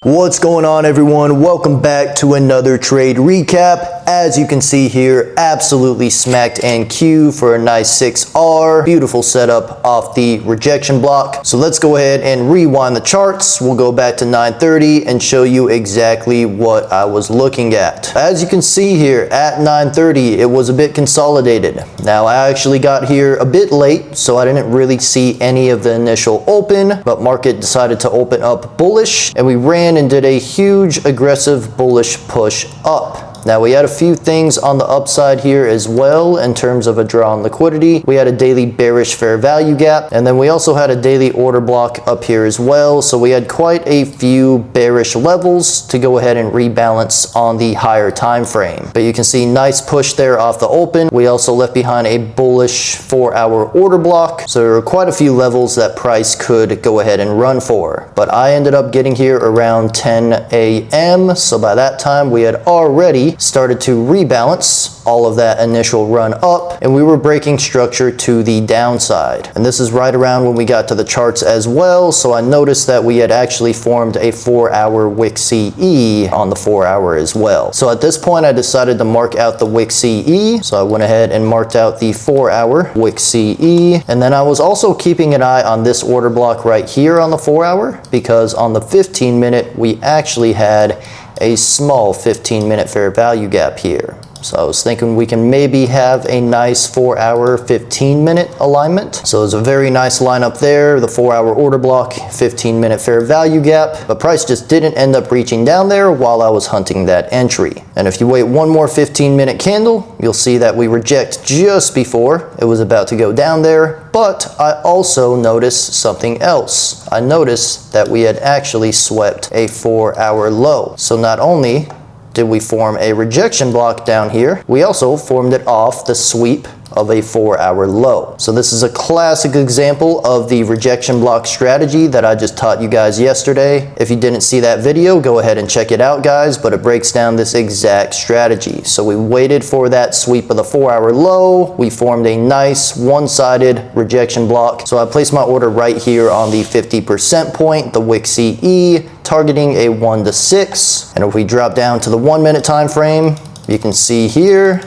What's going on, everyone? Welcome back to another trade recap. As you can see here, absolutely smacked NQ for a nice 6R. Beautiful setup off the rejection block. So let's go ahead and rewind the charts. We'll go back to 9:30 and show you exactly what I was looking at. As you can see here at 9:30, it was a bit consolidated. Now I actually got here a bit late, so I didn't really see any of the initial open, but market decided to open up bullish and we ran and did a huge aggressive bullish push up. Now we had a few things on the upside here as well in terms of a draw on liquidity. We had a daily bearish fair value gap, and then we also had a daily order block up here as well. So we had quite a few bearish levels to go ahead and rebalance on the higher time frame. But you can see nice push there off the open. We also left behind a bullish 4-hour order block. So there were quite a few levels that price could go ahead and run for. But I ended up getting here around 10 a.m. So by that time we had already started to rebalance all of that initial run up, and we were breaking structure to the downside. And this is right around when we got to the charts as well. So I noticed that we had actually formed a 4-hour wick CE on the 4-hour as well. So at this point I decided to mark out the wick CE. So I went ahead and marked out the 4-hour wick CE, and then I was also keeping an eye on this order block right here on the 4-hour, because on the 15-minute we actually had a small 15-minute fair value gap here. So I was thinking we can maybe have a nice 4-hour 15-minute alignment. So it's a very nice lineup there, the 4-hour order block, 15-minute fair value gap, but price just didn't end up reaching down there while I was hunting that entry. And if you wait one more 15-minute candle, you'll see that we reject just before it was about to go down there. But I also noticed something else. I noticed that we had actually swept a 4-hour low. So not only did we form a rejection block down here, we also formed it off the sweep of a 4-hour low. So this is a classic example of the rejection block strategy that I just taught you guys yesterday. If you didn't see that video, go ahead and check it out, guys, but it breaks down this exact strategy. So we waited for that sweep of the 4-hour low. We formed a nice one-sided rejection block. So I placed my order right here on the 50% point, the wick CE, targeting a 1 to 6. And if we drop down to the 1-minute time frame, you can see here,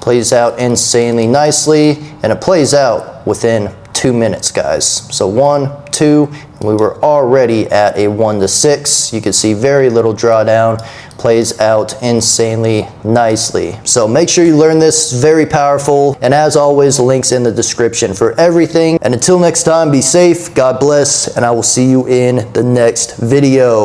plays out insanely nicely, and it plays out within 2 minutes, guys. So 1, 2, and we were already at a 1 to 6. You can see very little drawdown, plays out insanely nicely. So make sure you learn this, very powerful. And as always, links in the description for everything. And until next time, be safe, God bless, and I will see you in the next video.